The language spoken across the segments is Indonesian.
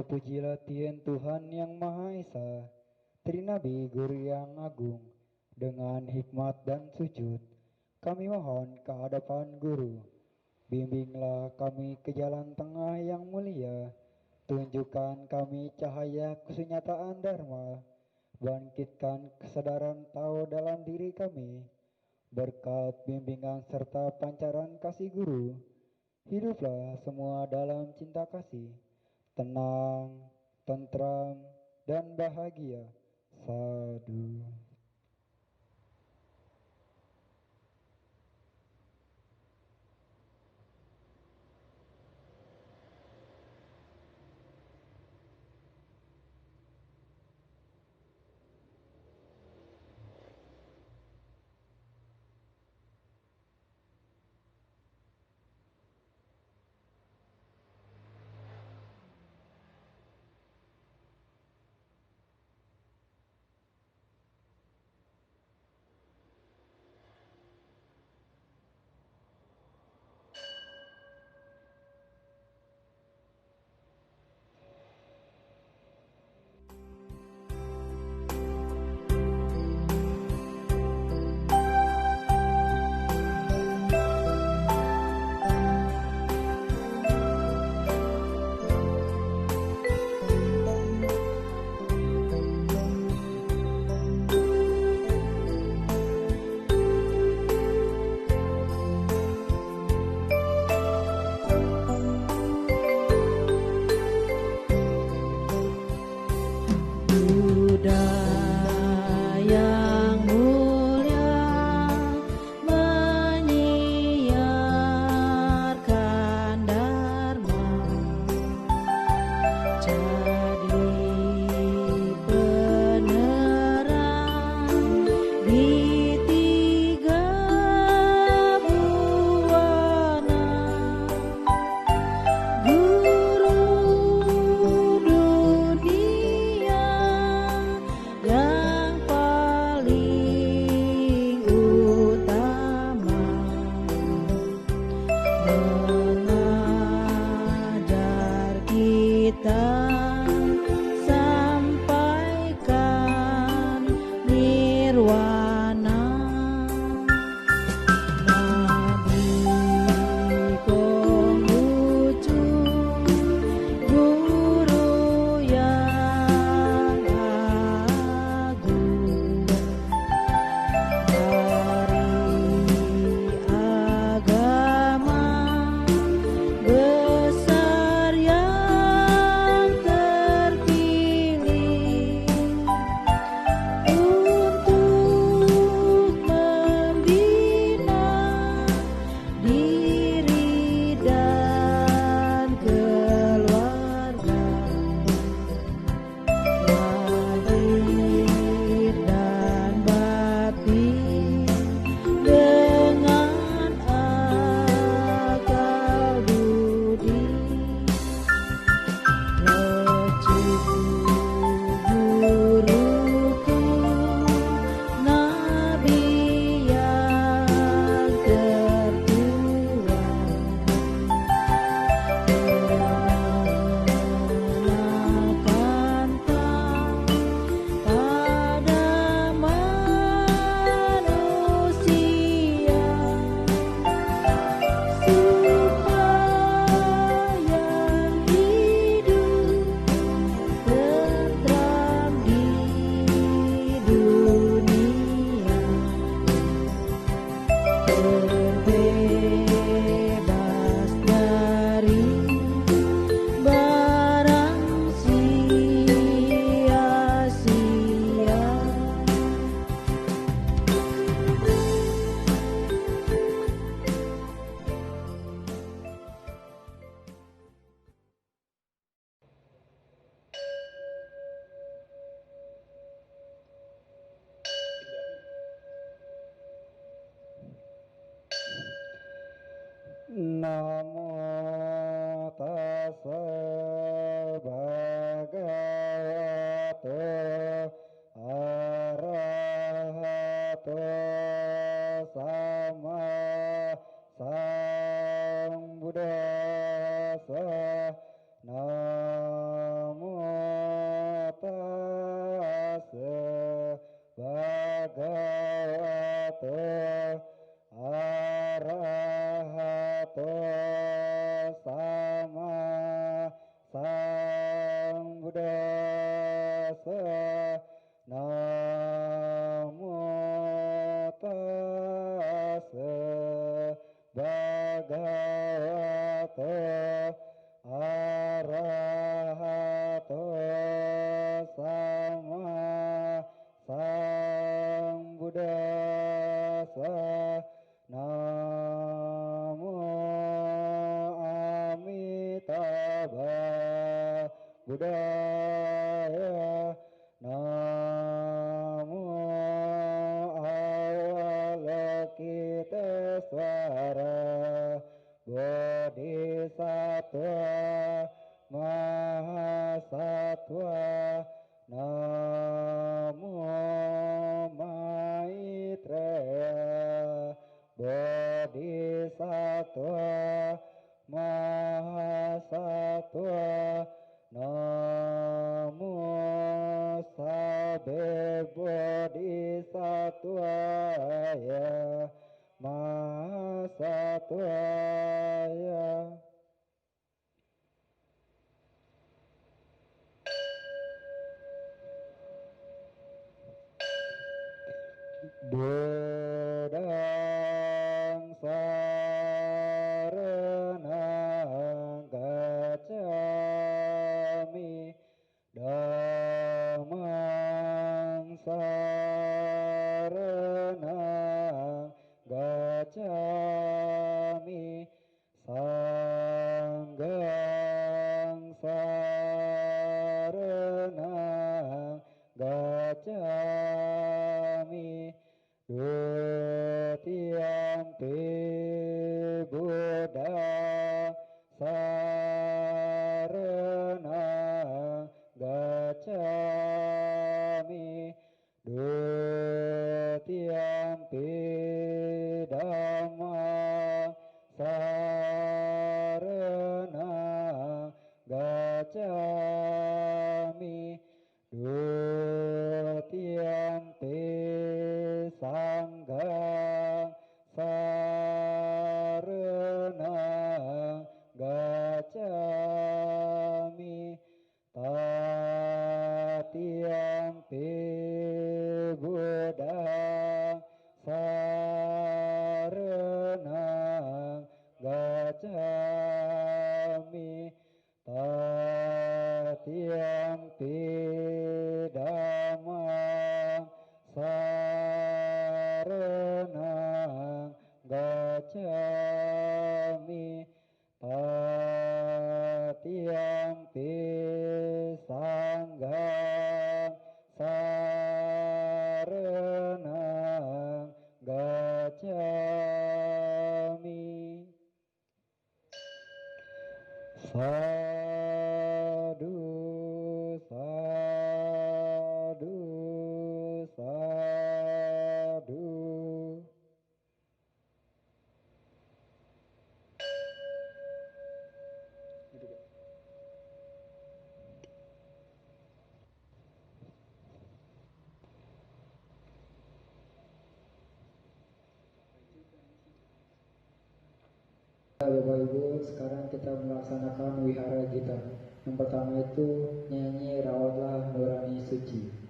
Terpujilah Tien Tuhan yang Maha Esa, Trinabi Guru yang Agung, dengan hikmat dan sujud. Kami mohon ke hadapan Guru, bimbinglah kami ke jalan tengah yang mulia, tunjukkan kami cahaya kesenyataan Dharma, bangkitkan kesadaran tahu dalam diri kami, berkat bimbingan serta pancaran kasih Guru, hiduplah semua dalam cinta kasih, tenang, tentram, dan bahagia. Sadu. Namo tassa bhagavato arahato sama sambuddhassa. Namo Buddhaya. Namo Avalokitesvara Bodhisattva Mahasattva. Namo Maitreya Bodhisattva Mahasattva. Namo Sabbe Bodhisattvaya Mahasattvaya. Buddhaṃ saranang gacchami. Dhammang saranang gacchami. Sanghang saranang gacchami. Dutiyampi Buddhaṃ saranang gacchami. Dutiyampi Dhammang saranang gacchami. Dutiyampi Sanghang saranang gacchami. Tatiyampi Buddhaṃ saranang gacchami. Tatiyampi Dhammang saranang gacchami. Tatiyampi Sanghang saranang gacchami. Sadhu, sadhu, sadhu. Bapak Ibu, sekarang kita melaksanakan wihara gita. Yang pertama itu nyanyi Rawatlah Nurani Suci.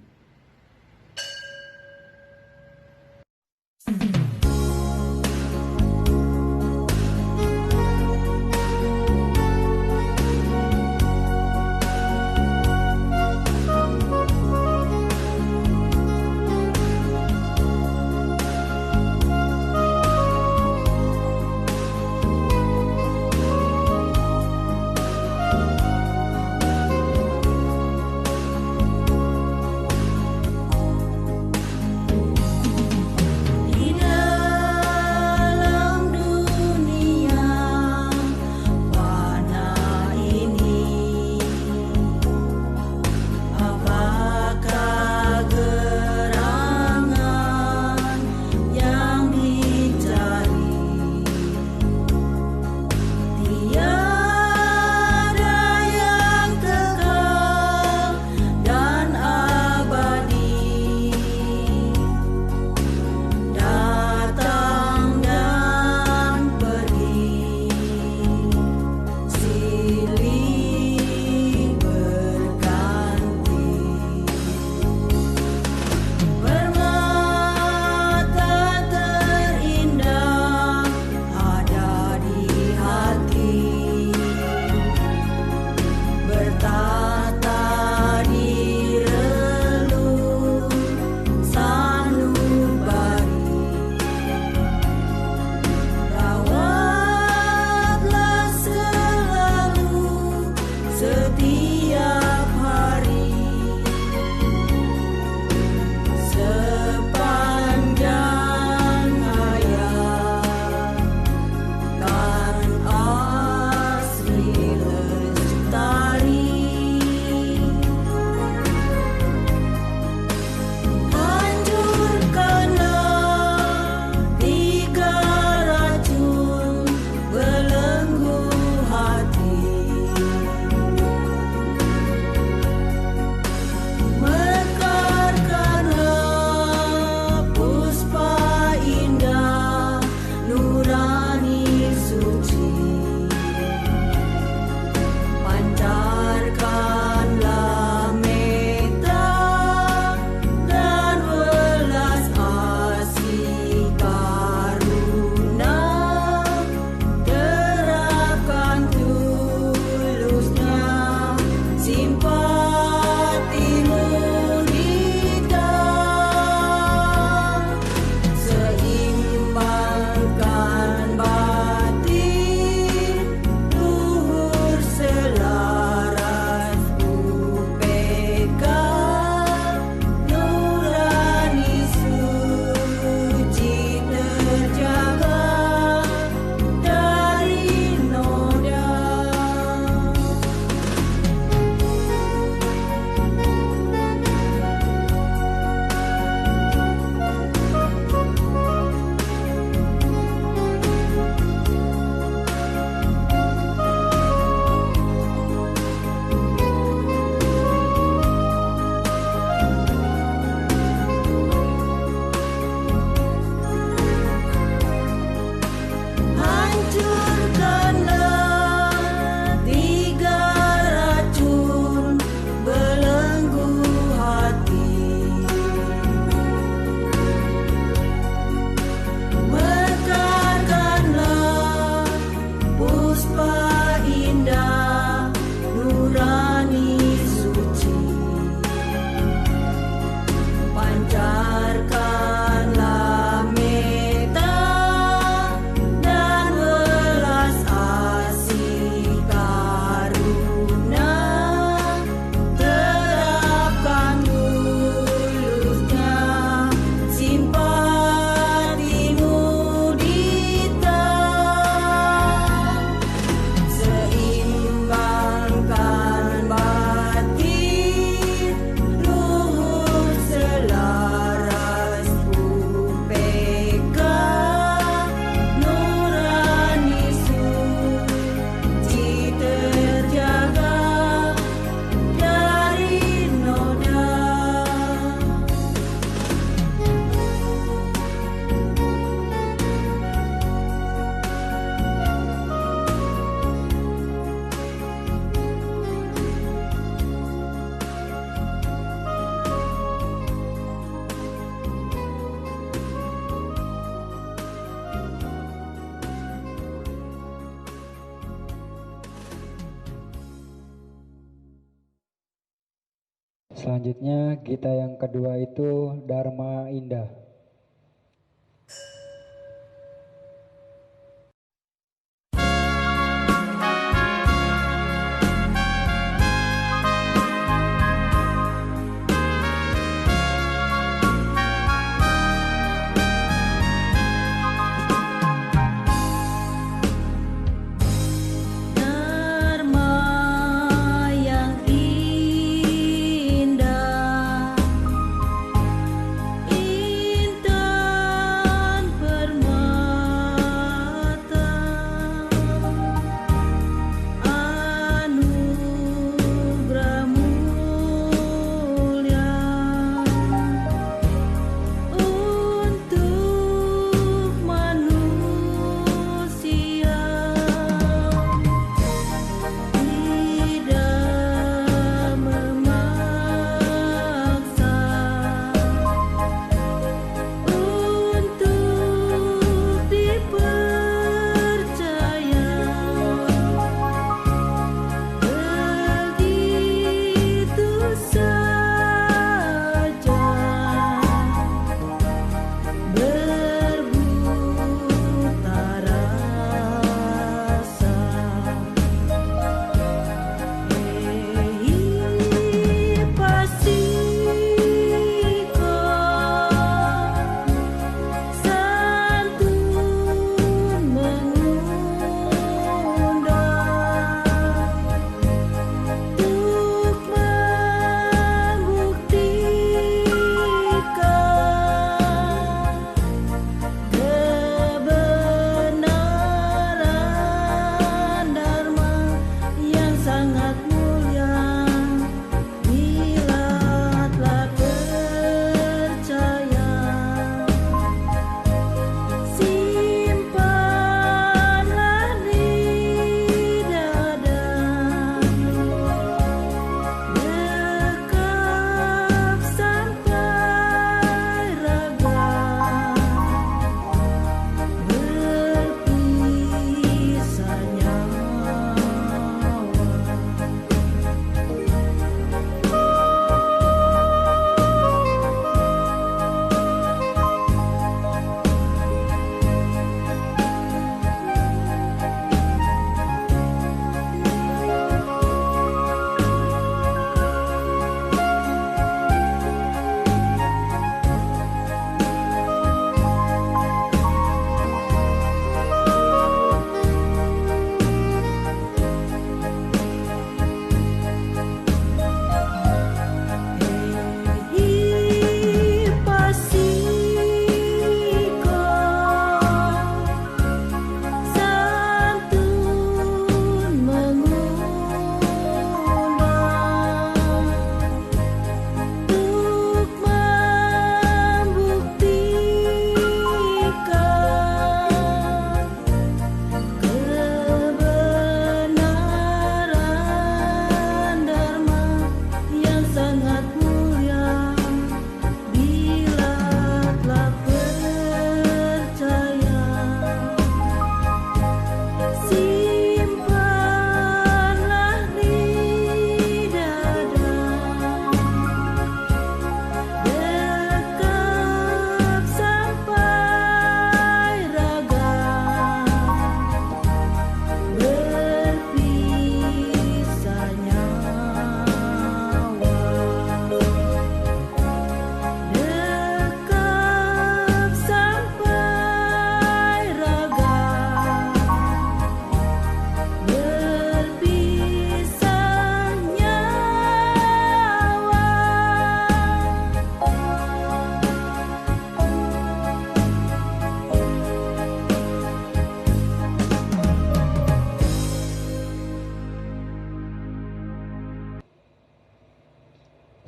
Selanjutnya gita yang kedua itu Dharma Indah.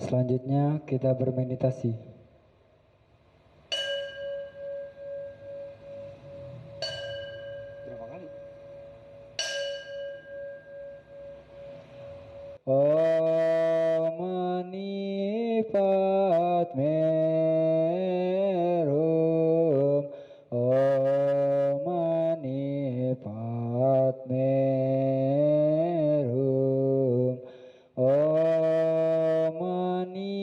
Selanjutnya kita bermeditasi. Berapa kali? Om Mani Padme Hum. Om Mani Padme Hum. Om Mani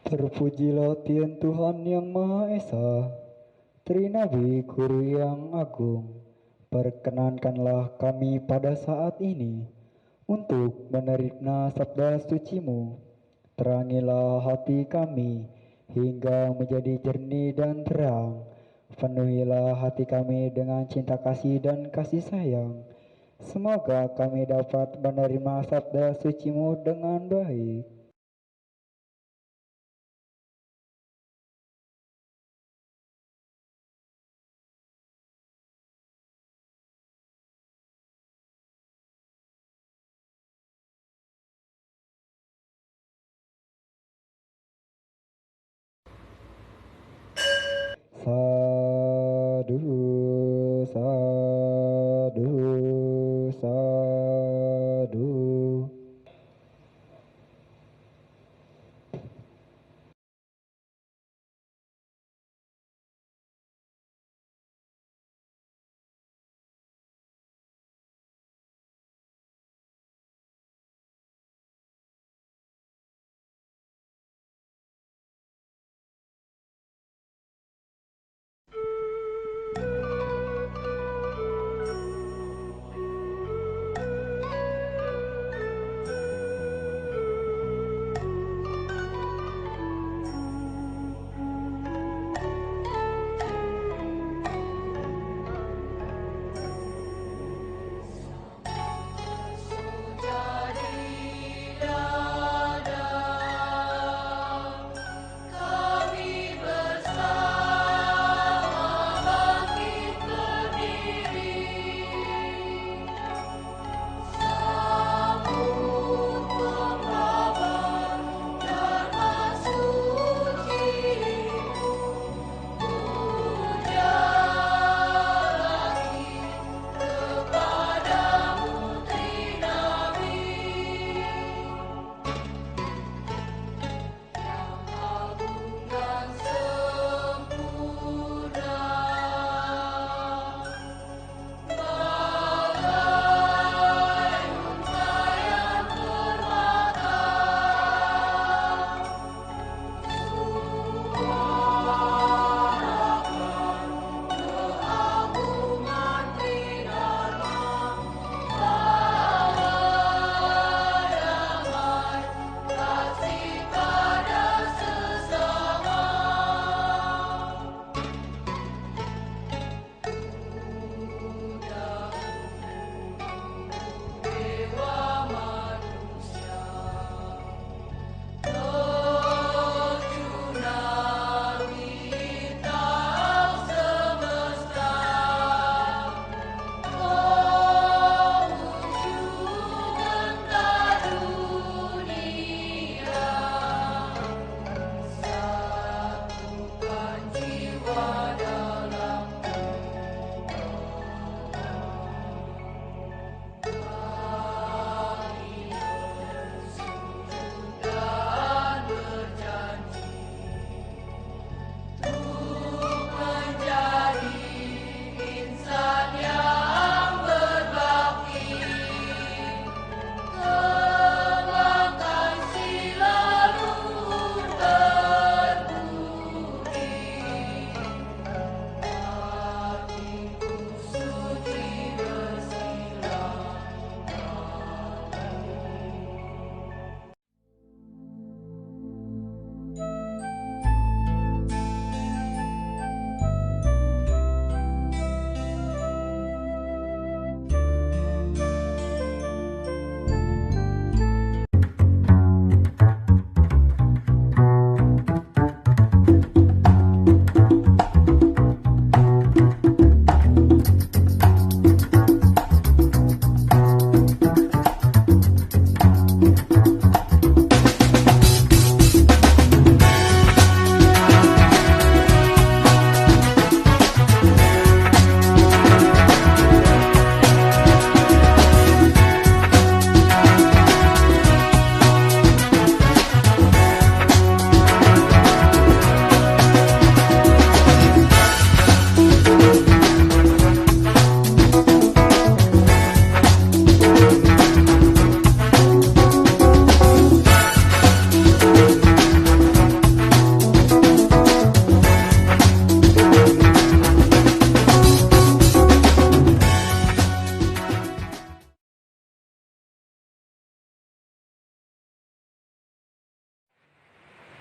Terpujilah Tien Tuhan Yang Maha Esa, Trinabi Guru yang Agung. Perkenankanlah kami pada saat ini untuk menerima sabda suci-Mu. Terangilah hati kami hingga menjadi jernih dan terang. Penuhilah hati kami dengan cinta kasih dan kasih sayang. Semoga kami dapat menerima sabda suci-Mu dengan baik. Sadu, sadu, sadu.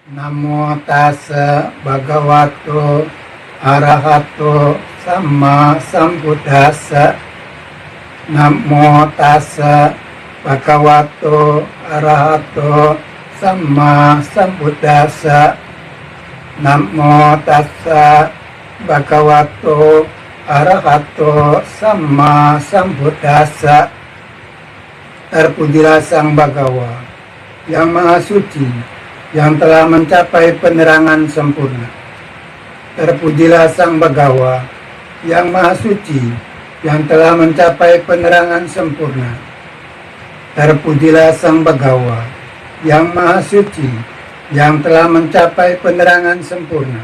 Namo tassa bhagavato arahato sama sambuddhassa. Namo tassa bhagavato arahato sama sambuddhassa. Namo tassa bhagavato arahato sama sambuddhassa. Terpujilah Sang Bhagawa yang Maha Suci, yang telah mencapai penerangan sempurna. Terpujilah Sang Bhagawa yang Maha Suci, yang telah mencapai penerangan sempurna. Terpujilah Sang Bhagawa yang Maha Suci, yang telah mencapai penerangan sempurna.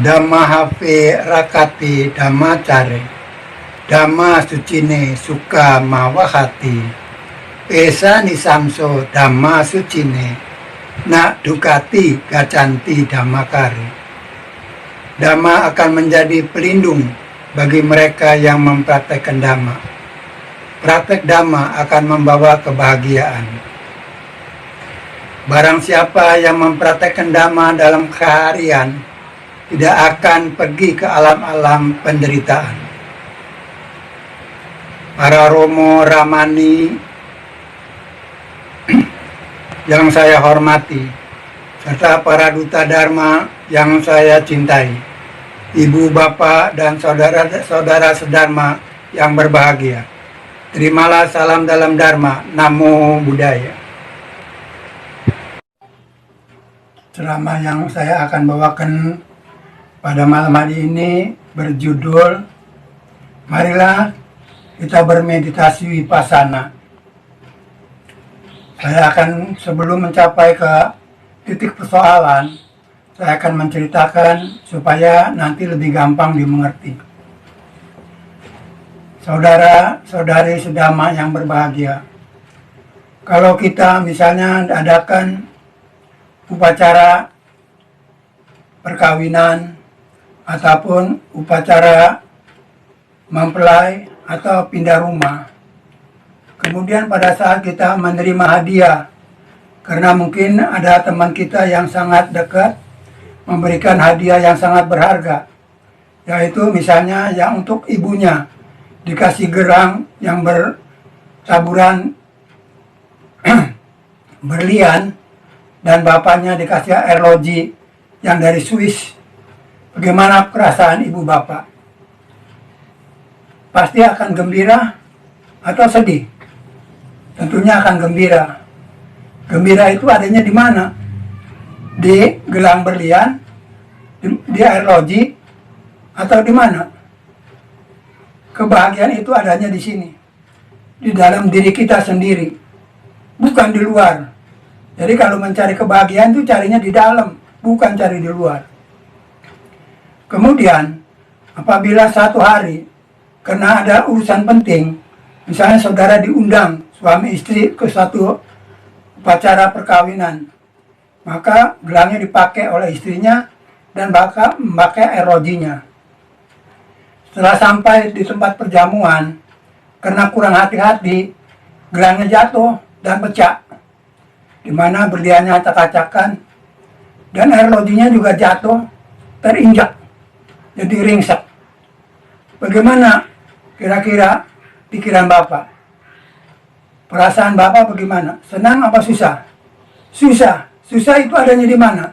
Dhammahape rakati dhammacare, Dhamma sucine suka mawahati, Pesa nisamso Dhamma sucine, nak dukati gacanti Dhammakari. Dhamma akan menjadi pelindung bagi mereka yang mempraktekkan Dhamma. Praktek Dhamma akan membawa kebahagiaan. Barang siapa yang mempraktekkan Dhamma dalam keharian, tidak akan pergi ke alam-alam penderitaan. Para Romo Ramani yang saya hormati, serta para duta Dharma yang saya cintai, ibu, bapak, dan saudara-saudara sedharma yang berbahagia, terimalah salam dalam Dharma. Namo Buddhaya. Ceramah yang saya akan bawakan pada malam hari ini berjudul Marilah kita bermeditasi vipassana. Saya akan, sebelum mencapai ke titik persoalan, saya akan menceritakan supaya nanti lebih gampang dimengerti. Saudara-saudari sedama yang berbahagia, kalau kita misalnya adakan upacara perkawinan ataupun upacara mempelai atau pindah rumah, kemudian pada saat kita menerima hadiah, karena mungkin ada teman kita yang sangat dekat memberikan hadiah yang sangat berharga, yaitu misalnya yang untuk ibunya dikasih gerang yang bertaburan berlian, dan bapaknya dikasih arloji yang dari Swiss. Bagaimana perasaan ibu bapak? Pasti akan gembira atau sedih? Tentunya akan gembira. Gembira itu adanya di mana? Di gelang berlian, di arloji, atau di mana? Kebahagiaan itu adanya di sini, di dalam diri kita sendiri, bukan di luar. Jadi kalau mencari kebahagiaan itu carinya di dalam, bukan cari di luar. Kemudian, apabila satu hari karena ada urusan penting, misalnya saudara diundang suami istri ke satu upacara perkawinan, maka gelangnya dipakai oleh istrinya dan bakal memakai arlojinya. Setelah sampai di tempat perjamuan, karena kurang hati-hati, gelangnya jatuh dan pecah, di mana berliannya acak-acakan, dan arlojinya juga jatuh, terinjak, jadi ringsek. Bagaimana kira-kira pikiran Bapak? Perasaan Bapak bagaimana? Senang apa susah? Susah. Susah itu adanya di mana?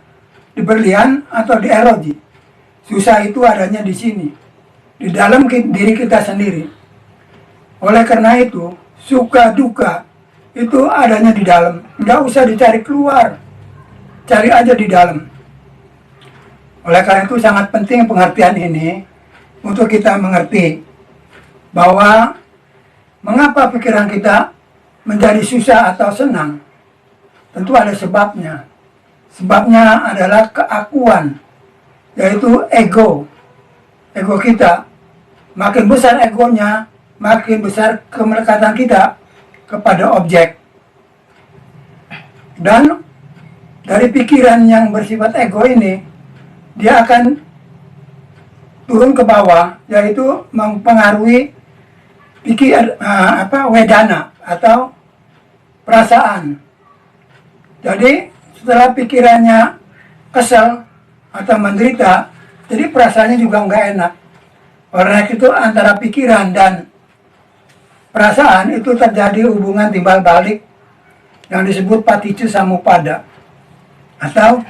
Di berlian atau di arloji? Susah itu adanya di sini, di dalam diri kita sendiri. Oleh karena itu, suka duka itu adanya di dalam. Nggak usah dicari keluar, cari aja di dalam. Oleh karena itu sangat penting pengertian ini untuk kita mengerti bahwa mengapa pikiran kita menjadi susah atau senang. Tentu ada sebabnya. Sebabnya adalah keakuan, yaitu ego. Ego kita, makin besar egonya, makin besar kemelekatan kita kepada objek. Dan dari pikiran yang bersifat ego ini, dia akan turun ke bawah, yaitu mempengaruhi wedana atau perasaan. Jadi setelah pikirannya kesel atau menderita, jadi perasaannya juga nggak enak. Karena itu antara pikiran dan perasaan itu terjadi hubungan timbal balik yang disebut paticca samuppada, atau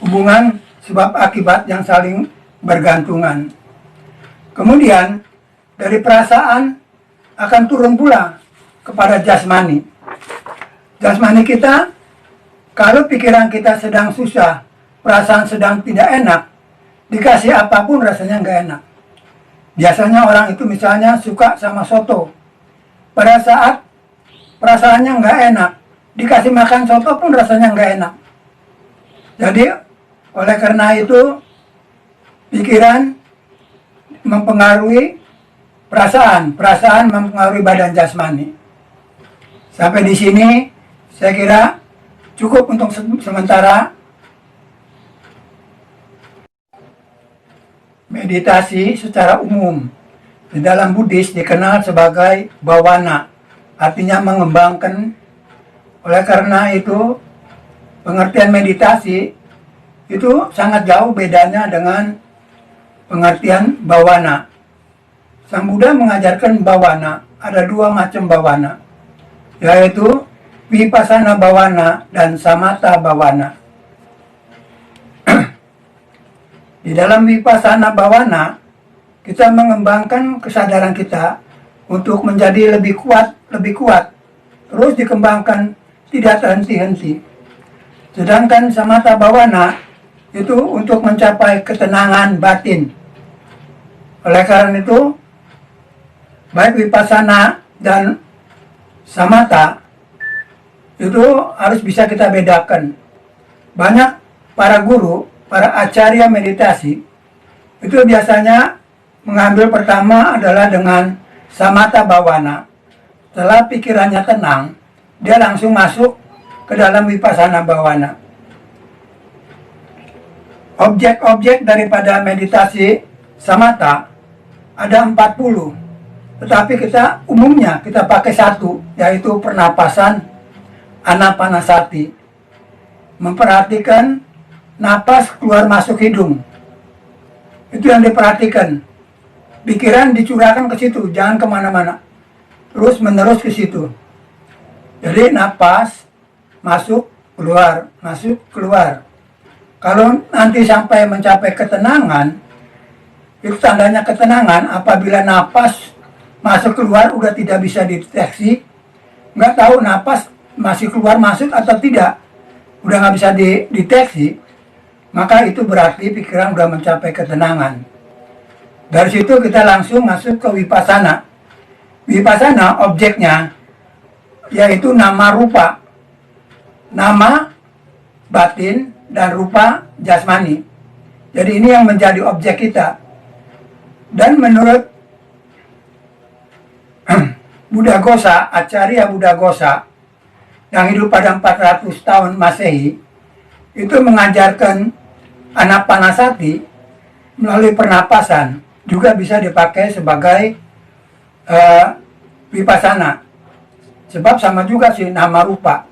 hubungan sebab akibat yang saling bergantungan. Kemudian dari perasaan akan turun pula kepada jasmani. Jasmani kita, kalau pikiran kita sedang susah, perasaan sedang tidak enak, dikasih apapun rasanya nggak enak. Biasanya orang itu misalnya suka sama soto. Pada saat perasaannya nggak enak, dikasih makan soto pun rasanya nggak enak. Jadi oleh karena itu pikiran mempengaruhi perasaan, perasaan mempengaruhi badan jasmani. Sampai di sini saya kira cukup untuk sementara. Meditasi secara umum di dalam Buddhis dikenal sebagai bawana, artinya mengembangkan. Oleh karena itu pengertian meditasi itu sangat jauh bedanya dengan pengertian bawana. Sang Buddha mengajarkan bawana, ada dua macam bawana, yaitu vipassana bawana dan samatha bawana. Di dalam vipassana bawana, kita mengembangkan kesadaran kita untuk menjadi lebih kuat, terus dikembangkan, tidak terhenti-henti. Sedangkan samatha bawana itu untuk mencapai ketenangan batin. Oleh karena itu, baik vipassana dan samatha itu harus bisa kita bedakan. Banyak para guru, para acarya meditasi itu biasanya mengambil pertama adalah dengan samatha bawana. Setelah pikirannya tenang, dia langsung masuk ke dalam vipassana bawana. Objek-objek daripada meditasi samatha ada 40, tetapi kita umumnya kita pakai satu, yaitu pernapasan anapanasati. Memperhatikan napas keluar masuk hidung. Itu yang diperhatikan. Pikiran dicurahkan ke situ, jangan kemana-mana. Terus menerus ke situ. Jadi napas masuk keluar, masuk keluar. Kalau nanti sampai mencapai ketenangan, itu tandanya ketenangan. Apabila napas masuk keluar udah tidak bisa dideteksi, nggak tahu napas masih keluar masuk atau tidak, udah nggak bisa dideteksi, maka itu berarti pikiran sudah mencapai ketenangan. Dari situ kita langsung masuk ke vipassana. Vipassana objeknya yaitu nama rupa. Nama batin dan rupa jasmani. Jadi ini yang menjadi objek kita. Dan menurut Buddhaghosa, Acarya Buddhaghosa yang hidup pada 400 tahun Masehi, itu mengajarkan anapanasati melalui pernapasan juga bisa dipakai sebagai vipassana. Sebab sama juga sih nama rupa.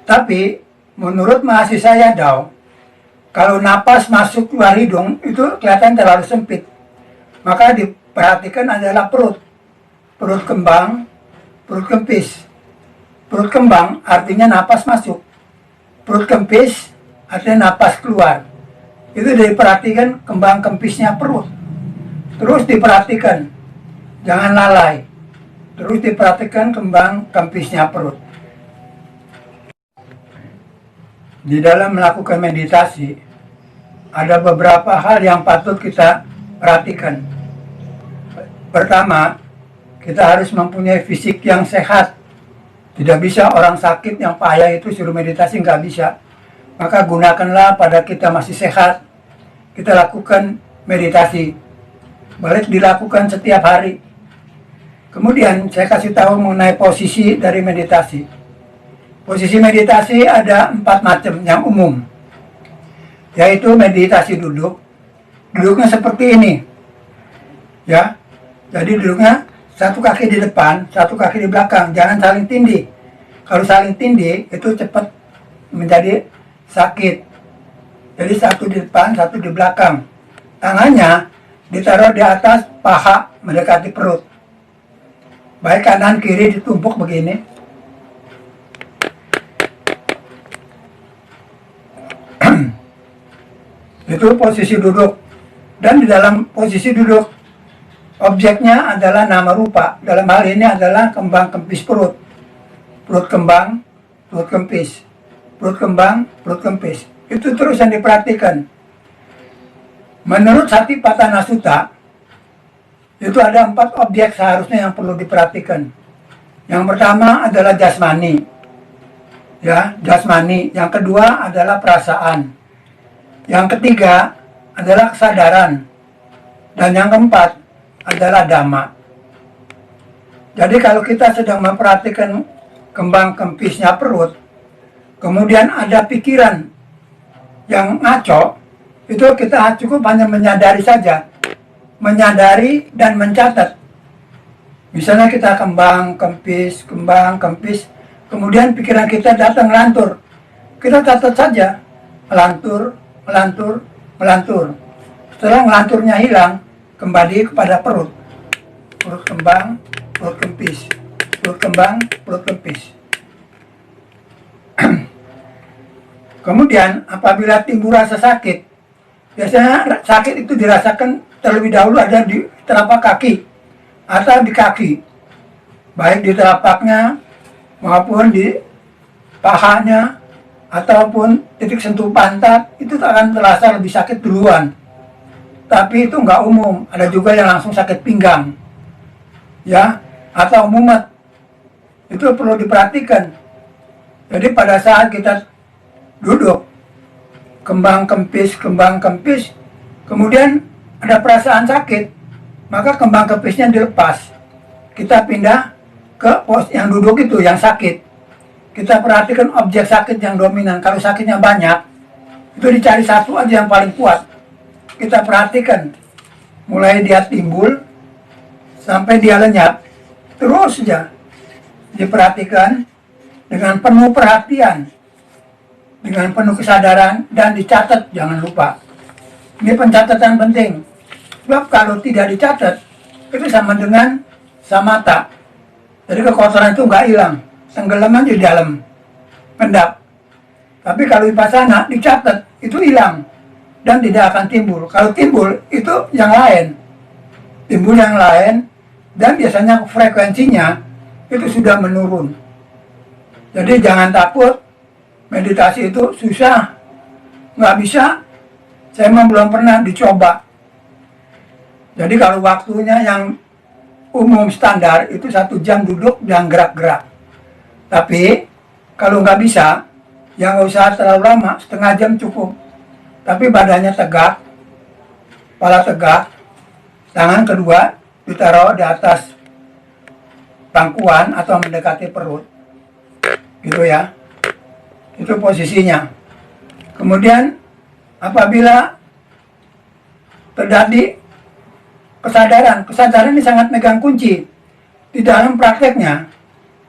Tapi menurut mahasiswa Yadao, kalau napas masuk keluar hidung itu kelihatan terlalu sempit. Maka diperhatikan adalah perut. Perut kembang, perut kempis. Perut kembang artinya napas masuk. Perut kempis artinya napas keluar. Itu diperhatikan kembang kempisnya perut. Terus diperhatikan, jangan lalai. Terus diperhatikan kembang kempisnya perut. Di dalam melakukan meditasi, ada beberapa hal yang patut kita perhatikan. Pertama, kita harus mempunyai fisik yang sehat. Tidak bisa orang sakit yang payah itu suruh meditasi, nggak bisa. Maka gunakanlah pada kita masih sehat, kita lakukan meditasi. Baik dilakukan setiap hari. Kemudian saya kasih tahu mengenai posisi dari meditasi. Posisi meditasi ada 4 macam yang umum. Yaitu meditasi duduk. Duduknya seperti ini. Ya. Jadi duduknya satu kaki di depan, satu kaki di belakang. Jangan saling tindih. Kalau saling tindih itu cepat menjadi sakit. Jadi satu di depan, satu di belakang. Tangannya ditaruh di atas paha mendekati perut. Baik kanan kiri ditumpuk begini. Itu posisi duduk. Dan di dalam posisi duduk, objeknya adalah nama rupa. Dalam hal ini adalah kembang kempis perut. Perut kembang, perut kempis. Perut kembang, perut kempis. Itu terus yang diperhatikan. Menurut Satipatthana Sutta, itu ada 4 objek seharusnya yang perlu diperhatikan. Yang pertama adalah jasmani. Ya, jasmani. Yang kedua adalah perasaan. Yang ketiga adalah kesadaran. Dan yang keempat adalah dhamma. Jadi kalau kita sedang memperhatikan kembang kempisnya perut, kemudian ada pikiran yang ngaco, itu kita cukup hanya menyadari saja. Menyadari dan mencatat. Misalnya kita kembang kempis, kemudian pikiran kita datang melantur. Kita catat saja, melantur. Setelah melanturnya hilang, kembali kepada perut. Perut kembang, perut kempis. Perut kembang, perut kempis. Kemudian apabila timbul rasa sakit, biasanya sakit itu dirasakan terlebih dahulu ada di telapak kaki atau di kaki. Baik di telapaknya maupun di pahanya ataupun titik sentuh pantat, itu akan terasa lebih sakit duluan. Tapi itu nggak umum, ada juga yang langsung sakit pinggang, ya, atau mumet. Itu perlu diperhatikan. Jadi pada saat kita duduk, kembang kempis, kemudian ada perasaan sakit, maka kembang kempisnya dilepas. Kita pindah ke pos yang duduk itu, yang sakit. Kita perhatikan objek sakit yang dominan. Kalau sakitnya banyak, itu dicari satu aja yang paling kuat. Kita perhatikan, mulai dia timbul, sampai dia lenyap. Terus saja diperhatikan dengan penuh perhatian, dengan penuh kesadaran, dan dicatat, jangan lupa. Ini pencatatan penting. Sebab kalau tidak dicatat, itu sama dengan samatha. Jadi kekotoran itu nggak hilang, tenggelam aja di dalam pendap. Tapi kalau vipassana dicatat, itu hilang dan tidak akan timbul. Kalau timbul, itu yang lain. Timbul yang lain, dan biasanya frekuensinya itu sudah menurun. Jadi jangan takut, meditasi itu susah, nggak bisa. Saya memang belum pernah dicoba. Jadi kalau waktunya yang umum standar itu 1 jam duduk dan gerak-gerak. Tapi kalau nggak bisa, ya nggak usah terlalu lama, setengah jam cukup. Tapi badannya tegak, kepala tegak, tangan kedua ditaruh di atas pangkuan atau mendekati perut, gitu ya. Itu posisinya. Kemudian apabila terjadi kesadaran ini sangat megang kunci. Di dalam prakteknya,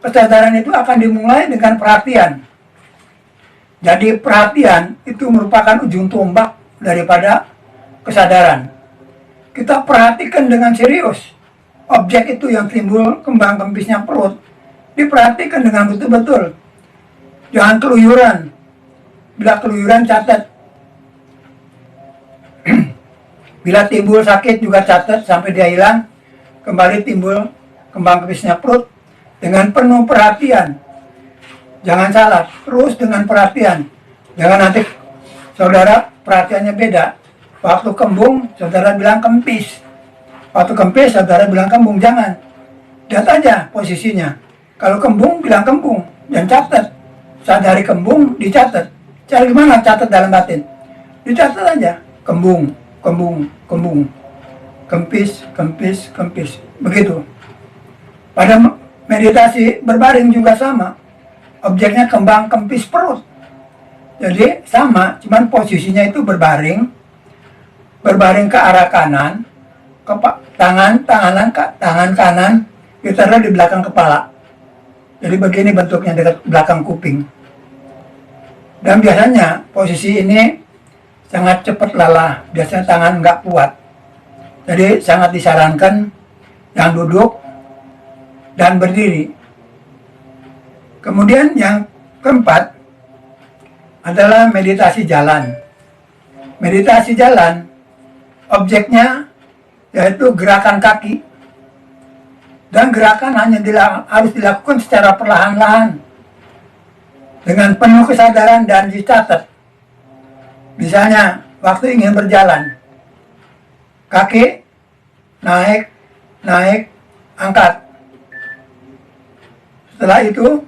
kesadaran itu akan dimulai dengan perhatian. Jadi perhatian itu merupakan ujung tombak daripada kesadaran. Kita perhatikan dengan serius. Objek itu yang timbul kembang kempisnya perut, diperhatikan dengan betul-betul. Jangan keluyuran. Bila keluyuran, catat. Bila timbul sakit juga catat sampai dia hilang. Kembali timbul kembang kempisnya perut dengan penuh perhatian. Jangan salah, terus dengan perhatian. Jangan nanti saudara perhatiannya beda. Waktu kembung, saudara bilang kempis. Waktu kempis, saudara bilang kembung. Jangan. Lihat aja posisinya. Kalau kembung, bilang kembung. Dan catat. Sadari kembung, dicatat. Cari gimana catat dalam batin? Dicatat aja. Kembung, kembung, kembung. Kempis, kempis, kempis. Begitu. Pada meditasi berbaring juga sama. Objeknya kembang kempis perut. Jadi sama, cuman posisinya itu berbaring. Berbaring ke arah kanan. Tangan kanan ditaruh di belakang kepala. Jadi begini bentuknya dekat belakang kuping. Dan biasanya posisi ini sangat cepat lelah, biasanya tangan nggak kuat. Jadi sangat disarankan yang duduk dan berdiri. Kemudian yang keempat adalah meditasi jalan. Meditasi jalan, objeknya yaitu gerakan kaki. Dan gerakan hanya harus dilakukan secara perlahan-lahan, dengan penuh kesadaran dan dicatat. Misalnya, waktu ingin berjalan, kaki naik, naik, angkat. Setelah itu,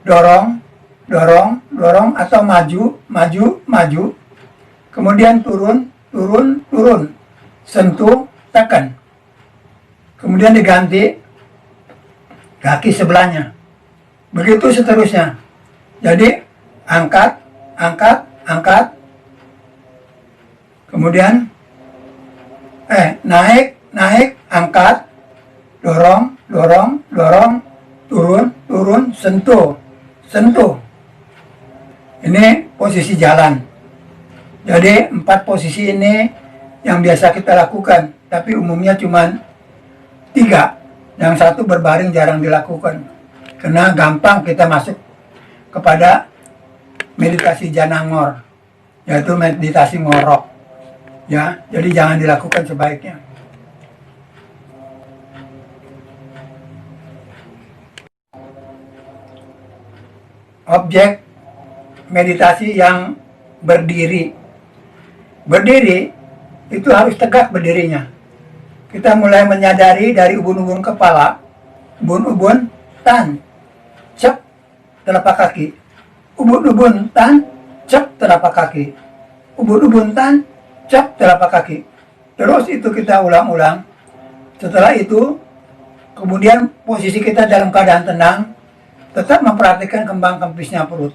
dorong, dorong, dorong, atau maju, maju, maju. Kemudian turun, turun, turun. Sentuh, tekan. Kemudian diganti kaki sebelahnya. Begitu seterusnya. Jadi, angkat, angkat, angkat. Kemudian, naik, naik, angkat. Dorong, dorong, dorong. Turun, turun, sentuh, sentuh. Ini posisi jalan. Jadi 4 posisi ini yang biasa kita lakukan, tapi umumnya cuma 3. Yang satu berbaring jarang dilakukan, karena gampang kita masuk kepada meditasi janangor, yaitu meditasi ngorok. Ya, jadi jangan dilakukan sebaiknya. Objek meditasi yang berdiri. Berdiri itu harus tegak berdirinya. Kita mulai menyadari dari ubun-ubun kepala, ubun-ubun tan, cep, telapak kaki. Ubun-ubun tan, cep, telapak kaki. Ubun-ubun tan, cep, telapak kaki. Terus itu kita ulang-ulang. Setelah itu, kemudian posisi kita dalam keadaan tenang, tetap memperhatikan kembang kempisnya perut.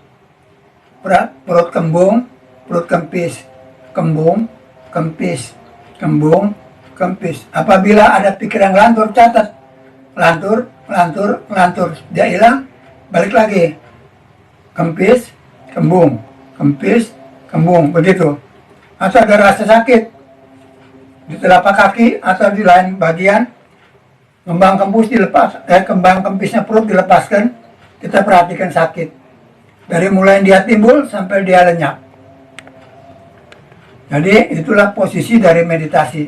Perut kembung, perut kempis, kembung, kempis, kembung, kempis. Apabila ada pikiran ngelantur, catat. Ngelantur, ngelantur, ngelantur. Dia hilang, balik lagi. Kempis, kembung, kempis, kembung. Begitu. Atau ada rasa sakit di telapak kaki atau di lain bagian, kembang kempis dilepas, kembang kempisnya perut dilepaskan. Kita perhatikan sakit. Dari mulai dia timbul sampai dia lenyap. Jadi itulah posisi dari meditasi.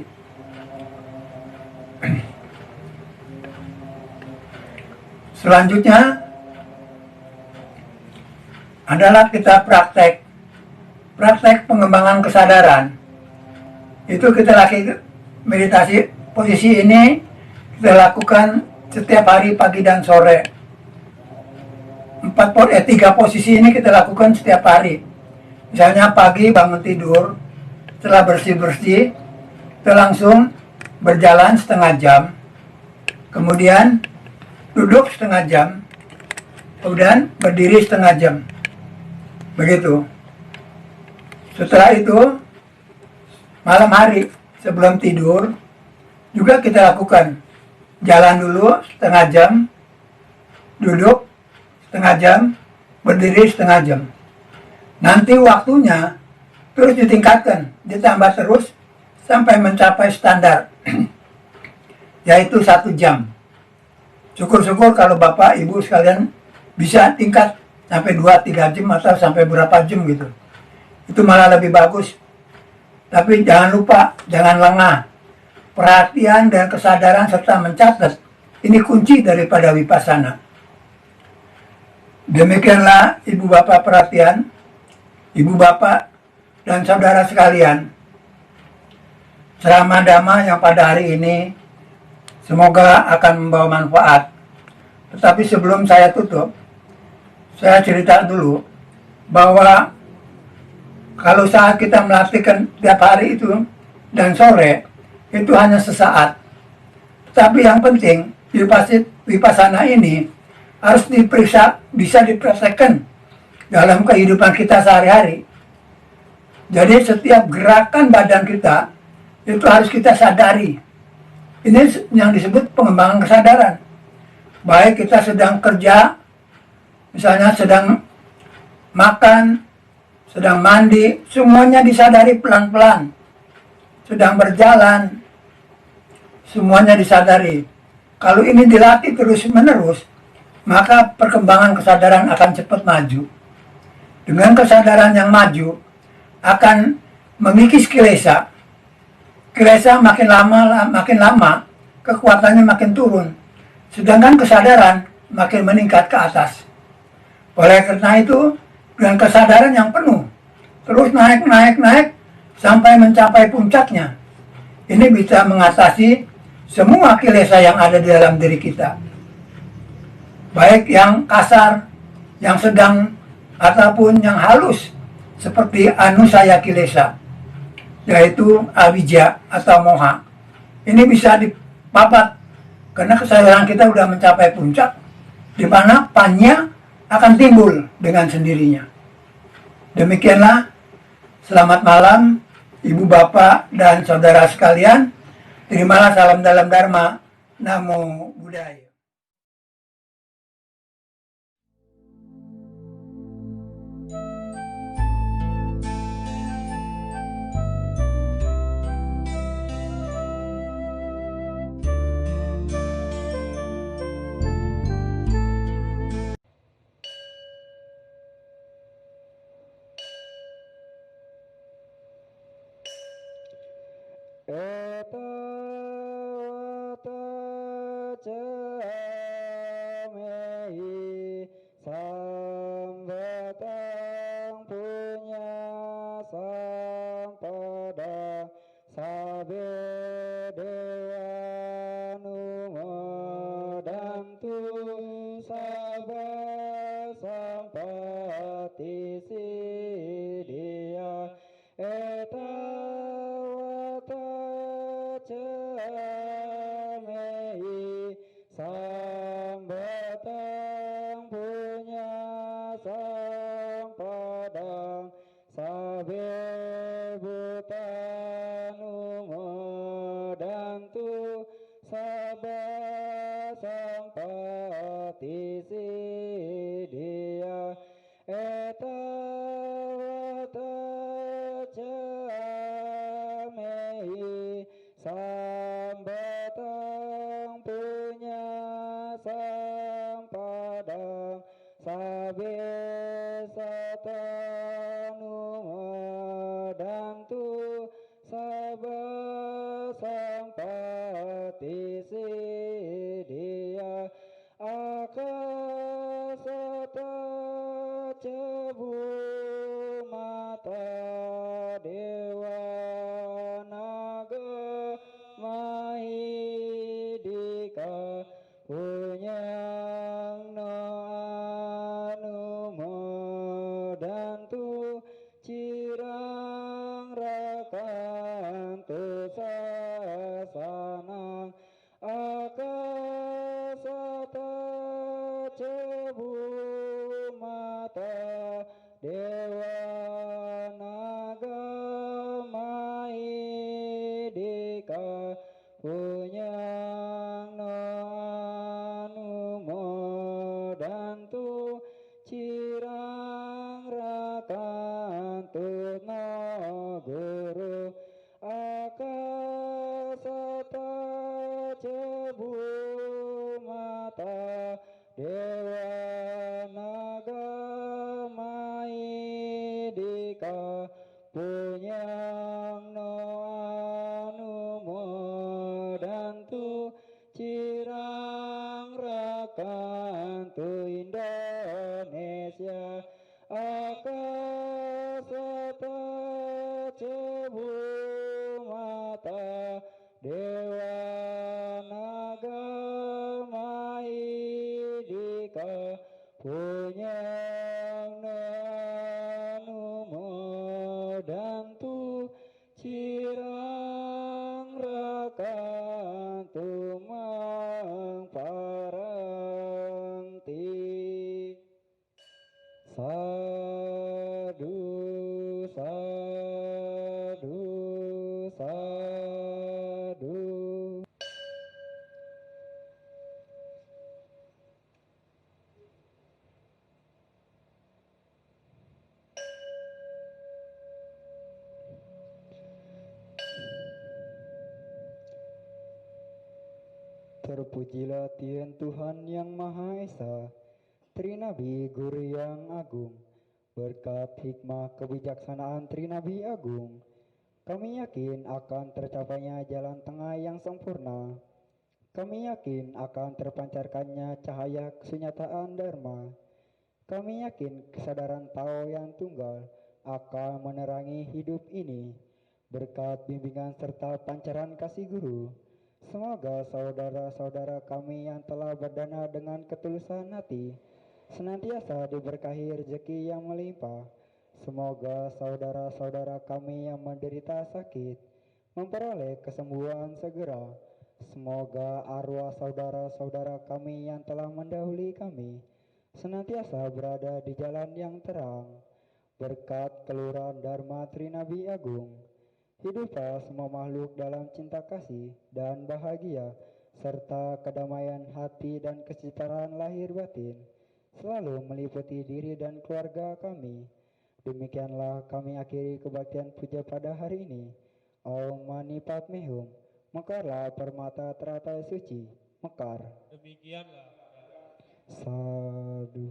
Selanjutnya adalah kita praktek pengembangan kesadaran. Itu kita lagi meditasi. Posisi ini kita lakukan setiap hari pagi dan sore. 3 posisi ini kita lakukan setiap hari. Misalnya pagi bangun tidur, setelah bersih-bersih, kita langsung berjalan setengah jam. Kemudian duduk setengah jam. Kemudian berdiri setengah jam. Begitu. Setelah itu, malam hari sebelum tidur, juga kita lakukan. Jalan dulu setengah jam, duduk setengah jam, berdiri setengah jam. Nanti waktunya terus ditingkatkan, ditambah terus sampai mencapai standar, yaitu 1 jam. Syukur-syukur kalau Bapak Ibu sekalian bisa tingkat sampai 2-3 jam atau sampai berapa jam gitu. Itu malah lebih bagus. Tapi jangan lupa, jangan lengah. Perhatian dan kesadaran serta mencatat, ini kunci daripada vipassana. Demikianlah Ibu Bapak perhatian, Ibu Bapak dan saudara sekalian. Ceramah Dhamma yang pada hari ini semoga akan membawa manfaat. Tetapi sebelum saya tutup, saya cerita dulu bahwa kalau saat kita melatihkan tiap hari itu dan sore, itu hanya sesaat. Tapi yang penting, vipassana ini harus diperiksa, bisa dipraktekkan dalam kehidupan kita sehari-hari. Jadi setiap gerakan badan kita itu harus kita sadari. Ini yang disebut pengembangan kesadaran. Baik kita sedang kerja, misalnya sedang makan, sedang mandi, semuanya disadari pelan-pelan. Sedang berjalan, semuanya disadari. Kalau ini dilatih terus-menerus, maka perkembangan kesadaran akan cepat maju. Dengan kesadaran yang maju, akan mengikis kilesa. Kilesa makin lama, kekuatannya makin turun. Sedangkan kesadaran makin meningkat ke atas. Oleh karena itu, dengan kesadaran yang penuh, terus naik, sampai mencapai puncaknya. Ini bisa mengatasi semua kilesa yang ada di dalam diri kita. Baik yang kasar, yang sedang, ataupun yang halus, seperti anusaya kilesa, yaitu awija atau moha. Ini bisa dipapat, karena kesadaran kita sudah mencapai puncak, di mana panya akan timbul dengan sendirinya. Demikianlah, selamat malam, Ibu Bapak dan Saudara sekalian. Terimalah salam dalam Dharma. Namo Buddhaya. Eta wata camehi sambatang punya sampada sabe dewa numodantu saba sampati sidia eta camehi sambatang punya sampadang sabe butanu modantu saba sampati sidia eta wata camehi sambatang punya sampadang sabe satanu modantu saba sampati sidia akasata cebu mata dewa naga mahidika punyang no anu modantu cirang rakantu sasanang akasata cebu mata dewa naga mahidika punyang no anu Terpujilah Tuhan yang Maha Esa, Trinabi Guru yang Agung. Berkat hikmah kebijaksanaan Trinabi Agung, kami yakin akan tercapainya jalan tengah yang sempurna. Kami yakin akan terpancarkannya cahaya kesunyataan Dharma. Kami yakin kesadaran Tao yang tunggal akan menerangi hidup ini. Berkat bimbingan serta pancaran kasih guru, semoga saudara-saudara kami yang telah berdana dengan ketulusan hati senantiasa diberkahi rezeki yang melimpah. Semoga saudara-saudara kami yang menderita sakit memperoleh kesembuhan segera. Semoga arwah saudara-saudara kami yang telah mendahului kami senantiasa berada di jalan yang terang. Berkat kelurahan Dharma Trinabi Agung, hiduplah semua makhluk dalam cinta kasih dan bahagia, serta kedamaian hati dan kesetaraan lahir batin selalu meliputi diri dan keluarga kami. Demikianlah kami akhiri kebaktian puja pada hari ini. Om Mani Padme Hum. Mekarlah permata teratai suci. Mekar. Demikianlah. Sadhu.